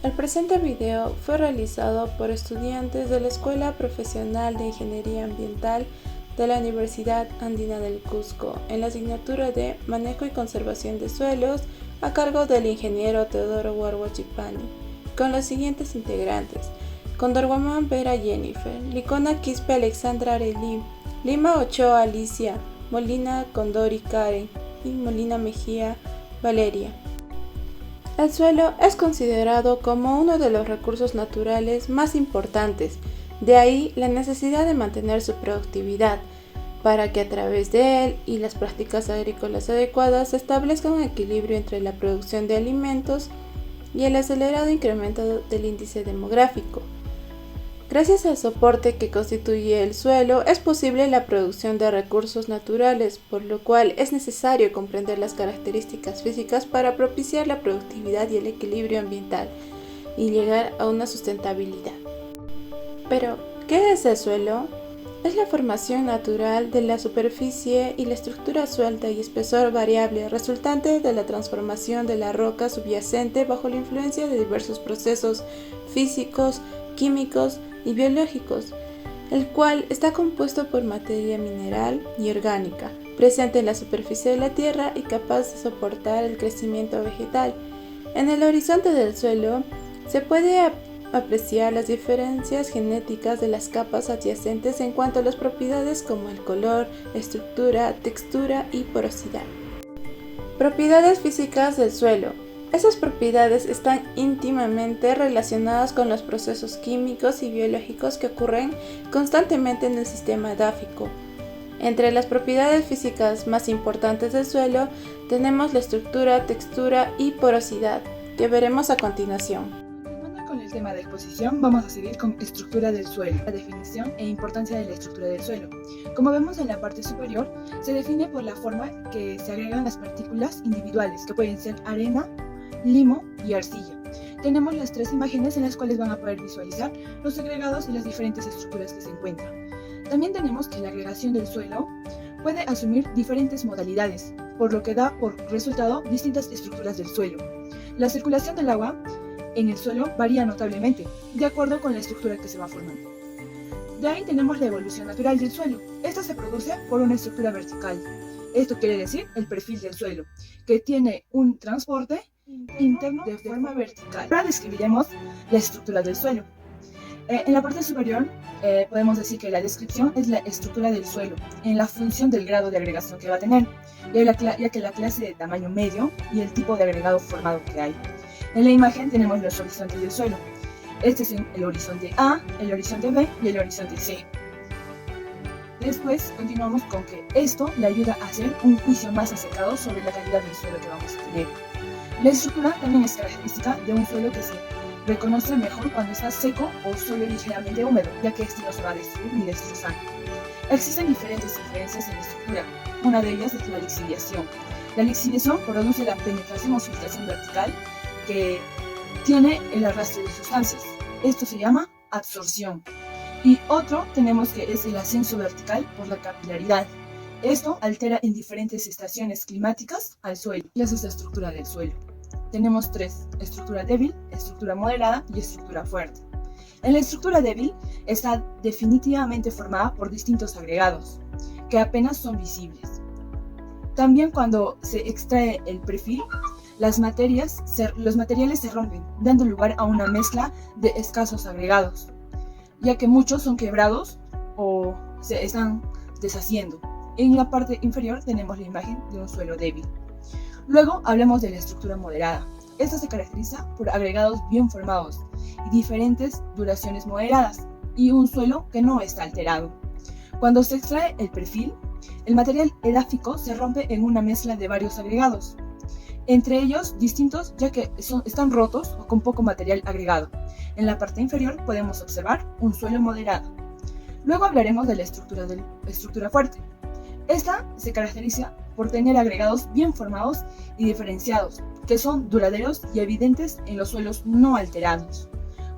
El presente video fue realizado por estudiantes de la Escuela Profesional de Ingeniería Ambiental de la Universidad Andina del Cusco en la asignatura de Manejo y Conservación de Suelos a cargo del ingeniero Teodoro Warwachipani, con los siguientes integrantes: Condorguamán Vera Jennifer, Licona Quispe Alexandra Arelí, Lima Ochoa Alicia, Molina Condori Karen y Molina Mejía Valeria. El suelo es considerado como uno de los recursos naturales más importantes, de ahí la necesidad de mantener su productividad, para que a través de él y las prácticas agrícolas adecuadas se establezca un equilibrio entre la producción de alimentos y el acelerado incremento del índice demográfico. Gracias al soporte que constituye el suelo, es posible la producción de recursos naturales, por lo cual es necesario comprender las características físicas para propiciar la productividad y el equilibrio ambiental y llegar a una sustentabilidad. Pero, ¿qué es el suelo? Es la formación natural de la superficie y la estructura suelta y espesor variable resultante de la transformación de la roca subyacente bajo la influencia de diversos procesos físicos, químicos y biológicos, el cual está compuesto por materia mineral y orgánica, presente en la superficie de la Tierra y capaz de soportar el crecimiento vegetal. En el horizonte del suelo se puede apreciar las diferencias genéticas de las capas adyacentes en cuanto a las propiedades como el color, estructura, textura y porosidad. Propiedades físicas del suelo. Esas propiedades están íntimamente relacionadas con los procesos químicos y biológicos que ocurren constantemente en el sistema edáfico. Entre las propiedades físicas más importantes del suelo tenemos la estructura, textura y porosidad, que veremos a continuación. Con el tema de exposición, vamos a seguir con estructura del suelo, la definición e importancia de la estructura del suelo. Como vemos en la parte superior, se define por la forma que se agregan las partículas individuales, que pueden ser arena, limo y arcilla. Tenemos las tres imágenes en las cuales van a poder visualizar los agregados y las diferentes estructuras que se encuentran. También tenemos que la agregación del suelo puede asumir diferentes modalidades, por lo que da por resultado distintas estructuras del suelo. La circulación del agua en el suelo varía notablemente, de acuerdo con la estructura que se va formando. De ahí tenemos la evolución natural del suelo. Esta se produce por una estructura vertical. Esto quiere decir el perfil del suelo, que tiene un transporte interno de forma vertical. Ahora describiremos la estructura del suelo. En la parte superior podemos decir que la descripción es la estructura del suelo, en la función del grado de agregación que va a tener, ya que la clase de tamaño medio y el tipo de agregado formado que hay. En la imagen tenemos los horizontes del suelo. Este es el horizonte A, el horizonte B y el horizonte C. Después continuamos con que esto le ayuda a hacer un juicio más acercado sobre la calidad del suelo que vamos a tener. La estructura también es característica de un suelo que se reconoce mejor cuando está seco o suelo ligeramente húmedo, ya que este no se va a destruir ni destrozar. Existen diferentes influencias en la estructura. Una de ellas es la lixiviación. La lixiviación produce la penetración o filtración vertical que tiene el arrastre de sustancias. Esto se llama absorción. Y otro tenemos que es el ascenso vertical por la capilaridad. Esto altera en diferentes estaciones climáticas al suelo. Y esa es la estructura del suelo. Tenemos tres: estructura débil, estructura moderada y estructura fuerte. En la estructura débil está definitivamente formada por distintos agregados, que apenas son visibles. También cuando se extrae el perfil, los materiales se rompen, dando lugar a una mezcla de escasos agregados, ya que muchos son quebrados o se están deshaciendo. En la parte inferior tenemos la imagen de un suelo débil. Luego hablemos de la estructura moderada. Esta se caracteriza por agregados bien formados y diferentes duraciones moderadas, y un suelo que no está alterado. Cuando se extrae el perfil, el material edáfico se rompe en una mezcla de varios agregados, entre ellos distintos ya que están rotos o con poco material agregado. En la parte inferior podemos observar un suelo moderado. Luego hablaremos de la estructura fuerte. Esta se caracteriza por tener agregados bien formados y diferenciados, que son duraderos y evidentes en los suelos no alterados.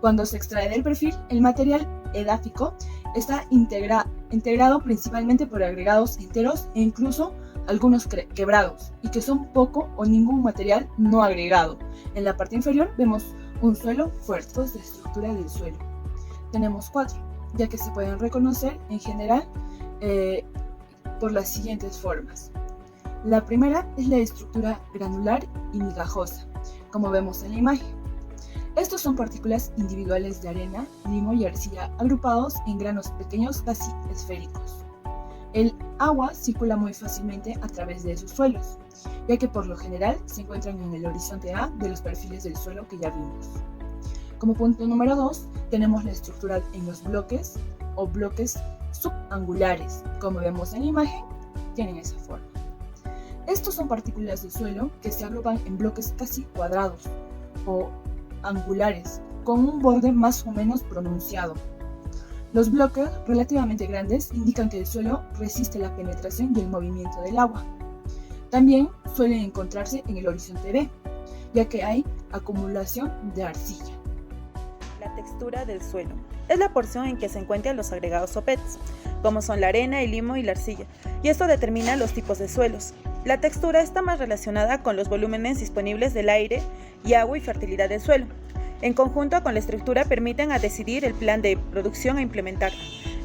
Cuando se extrae del perfil, el material edáfico está integrado principalmente por agregados enteros e incluso algunos quebrados, y que son poco o ningún material no agregado. En la parte inferior vemos Un suelo fuerte. De estructura del suelo. Tenemos 4, ya que se pueden reconocer en general por las siguientes formas. La primera es la estructura granular y migajosa, como vemos en la imagen. Estos son partículas individuales de arena, limo y arcilla agrupados en granos pequeños casi esféricos. El agua circula muy fácilmente a través de esos suelos, ya que por lo general se encuentran en el horizonte A de los perfiles del suelo que ya vimos. Como punto número 2, tenemos la estructura en los bloques o bloques subangulares. Como vemos en la imagen, tienen esa forma. Estos son partículas de suelo que se agrupan en bloques casi cuadrados o angulares, con un borde más o menos pronunciado. Los bloques relativamente grandes indican que el suelo resiste la penetración y el movimiento del agua. También suelen encontrarse en el horizonte B, ya que hay acumulación de arcilla. La textura del suelo es la porción en que se encuentran los agregados sopetos, como son la arena, el limo y la arcilla, y esto determina los tipos de suelos. La textura está más relacionada con los volúmenes disponibles del aire y agua y fertilidad del suelo. En conjunto con la estructura permiten a decidir el plan de producción a implementar.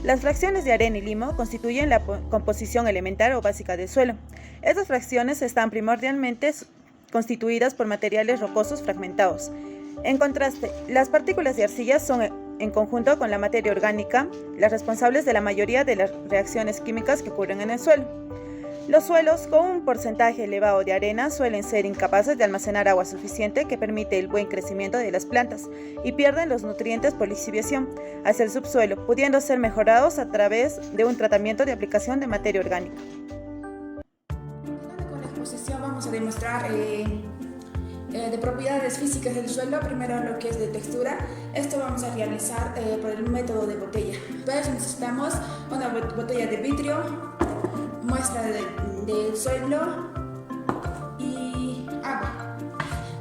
Las fracciones de arena y limo constituyen la composición elemental o básica del suelo. Estas fracciones están primordialmente constituidas por materiales rocosos fragmentados. En contraste, las partículas de arcilla son, en conjunto con la materia orgánica, las responsables de la mayoría de las reacciones químicas que ocurren en el suelo. Los suelos con un porcentaje elevado de arena suelen ser incapaces de almacenar agua suficiente que permite el buen crecimiento de las plantas y pierden los nutrientes por lixiviación hacia el subsuelo, pudiendo ser mejorados a través de un tratamiento de aplicación de materia orgánica. Con la exposición vamos a demostrar de propiedades físicas del suelo. Primero lo que es de textura. Esto vamos a realizar por el método de botella. Para eso necesitamos una botella de vidrio, muestra del suelo y agua.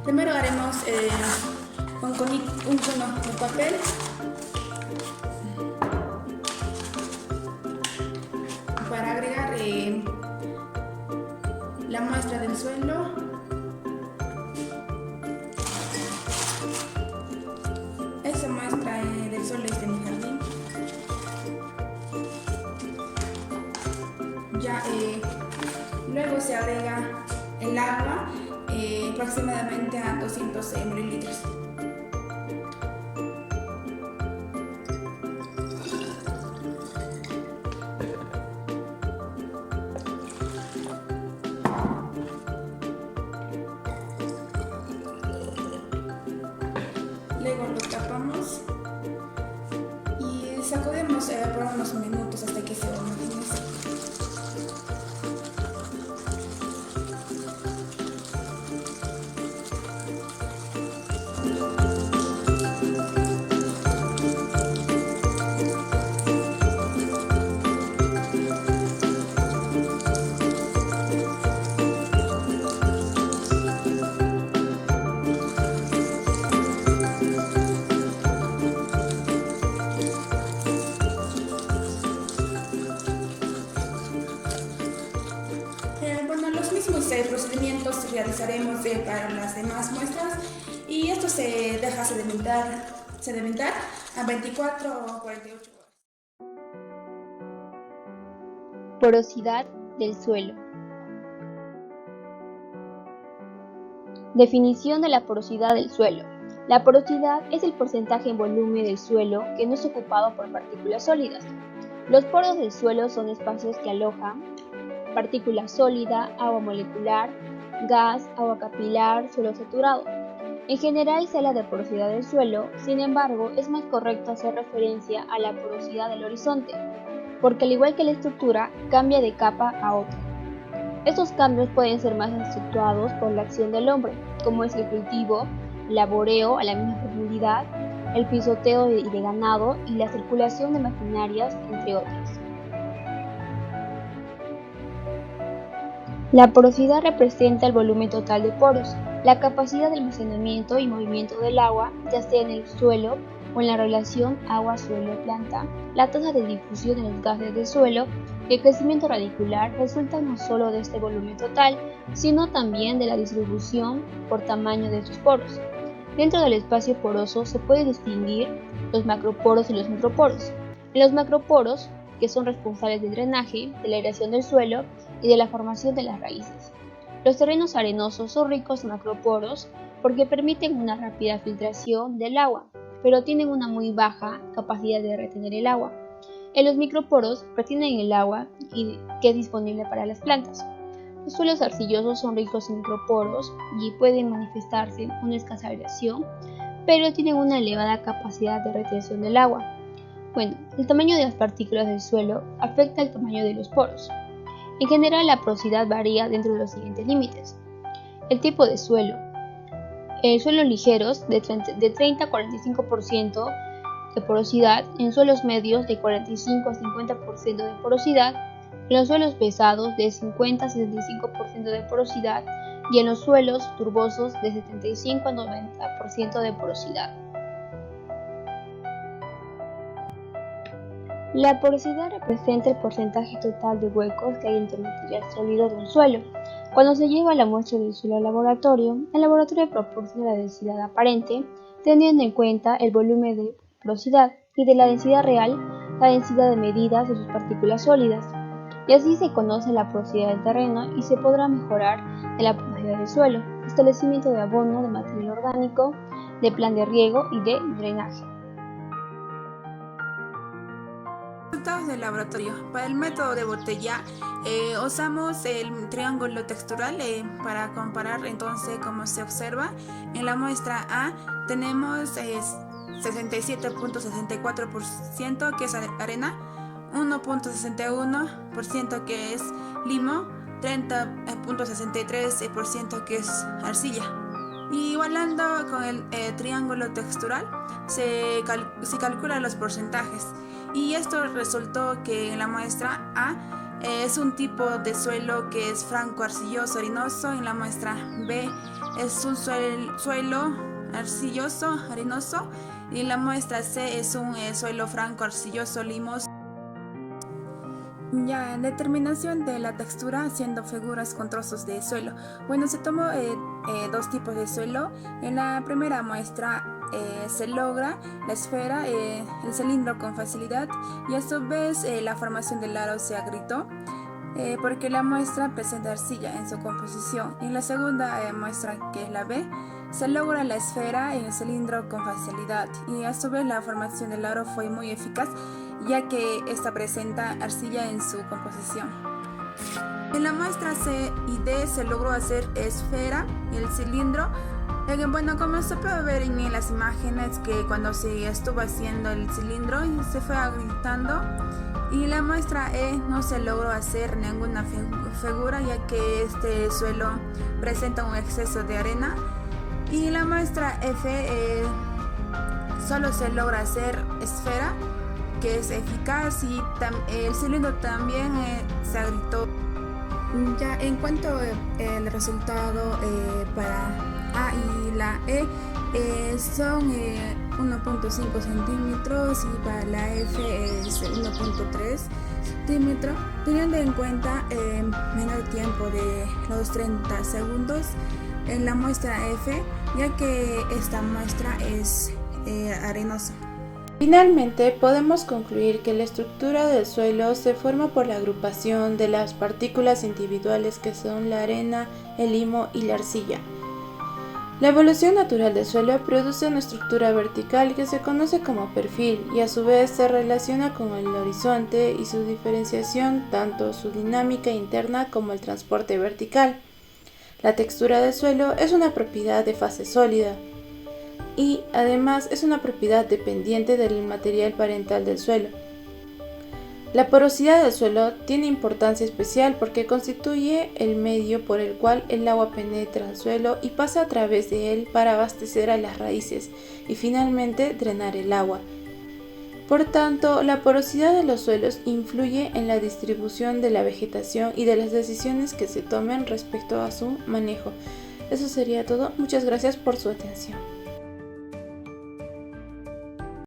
Primero haremos un cono de papel para agregar la muestra del suelo. Esa muestra del suelo es de mi jardín. Luego se agrega el agua aproximadamente a 200 mililitros. Luego lo tapamos y sacudimos por unos minutos hasta que se homogenice. Los mismos procedimientos realizaremos para las demás muestras y esto se deja sedimentar a 24 o 48 horas. Porosidad del suelo. Definición de la porosidad del suelo. La porosidad es el porcentaje en volumen del suelo que no es ocupado por partículas sólidas. Los poros del suelo son espacios que alojan partícula sólida, agua molecular, gas, agua capilar, suelo saturado. En general se habla de porosidad del suelo, sin embargo es más correcto hacer referencia a la porosidad del horizonte, porque al igual que la estructura, cambia de capa a otra. Estos cambios pueden ser más acentuados por la acción del hombre, como es el cultivo, el laboreo a la misma profundidad, el pisoteo de ganado y la circulación de maquinarias, entre otras. La porosidad representa el volumen total de poros, la capacidad de almacenamiento y movimiento del agua, ya sea en el suelo o en la relación agua-suelo-planta, la tasa de difusión de los gases del suelo y el crecimiento radicular resulta no solo de este volumen total, sino también de la distribución por tamaño de sus poros. Dentro del espacio poroso se puede distinguir los macroporos y los microporos. En los macroporos, que son responsables del drenaje, de la aireación del suelo y de la formación de las raíces. Los terrenos arenosos son ricos en macroporos porque permiten una rápida filtración del agua, pero tienen una muy baja capacidad de retener el agua. En los microporos retienen el agua que es disponible para las plantas. Los suelos arcillosos son ricos en microporos y pueden manifestarse una escasa aireación, pero tienen una elevada capacidad de retención del agua. Bueno, el tamaño de las partículas del suelo afecta el tamaño de los poros. En general, la porosidad varía dentro de los siguientes límites. El tipo de suelo. Suelos ligeros de 30 a 45% de porosidad, en suelos medios de 45 a 50% de porosidad, en los suelos pesados de 50 a 75% de porosidad y en los suelos turbosos de 75 a 90% de porosidad. La porosidad representa el porcentaje total de huecos que hay entre el material sólido de un suelo. Cuando se lleva la muestra del suelo al laboratorio, el laboratorio proporciona la densidad aparente, teniendo en cuenta el volumen de porosidad y de la densidad real, la densidad de medidas de sus partículas sólidas. Y así se conoce la porosidad del terreno y se podrá mejorar de la porosidad del suelo, establecimiento de abono, de material orgánico, de plan de riego y de drenaje. Resultados del laboratorio. Para el método de botella usamos el triángulo textural para comparar entonces cómo se observa. En la muestra A tenemos 67.64% que es arena, 1.61% que es limo, 30.63% que es arcilla. Y igualando con el triángulo textural se calculan los porcentajes. Y esto resultó que en la muestra A es un tipo de suelo que es franco arcilloso arenoso, en la muestra B es un suelo arcilloso arenoso y en la muestra C es un suelo franco arcilloso limoso. Ya, en determinación de la textura haciendo figuras con trozos de suelo. Bueno, se tomó dos tipos de suelo. En la primera muestra se logra la esfera, el cilindro con facilidad y a su vez la formación del aro se agrietó porque la muestra presenta arcilla en su composición. En la segunda muestra, que es la B, se logra la esfera en el cilindro con facilidad y a su vez la formación del aro fue muy eficaz ya que esta presenta arcilla en su composición. En la muestra C y D se logró hacer esfera y el cilindro. Bueno, como se puede ver en las imágenes que cuando se estuvo haciendo el cilindro se fue agrietando y la muestra E no se logró hacer ninguna figura ya que este suelo presenta un exceso de arena y la muestra F solo se logra hacer esfera que es eficaz y el cilindro también se agrietó. Ya en cuanto al resultado para A y la E son 1.5 centímetros y para la F es 1.3 centímetros, teniendo en cuenta menor tiempo de los 30 segundos en la muestra F, ya que esta muestra es arenosa. Finalmente, podemos concluir que la estructura del suelo se forma por la agrupación de las partículas individuales que son la arena, el limo y la arcilla. La evolución natural del suelo produce una estructura vertical que se conoce como perfil y a su vez se relaciona con el horizonte y su diferenciación, tanto su dinámica interna como el transporte vertical. La textura del suelo es una propiedad de fase sólida y además es una propiedad dependiente del material parental del suelo. La porosidad del suelo tiene importancia especial porque constituye el medio por el cual el agua penetra al suelo y pasa a través de él para abastecer a las raíces y finalmente drenar el agua. Por tanto, la porosidad de los suelos influye en la distribución de la vegetación y de las decisiones que se tomen respecto a su manejo. Eso sería todo. Muchas gracias por su atención.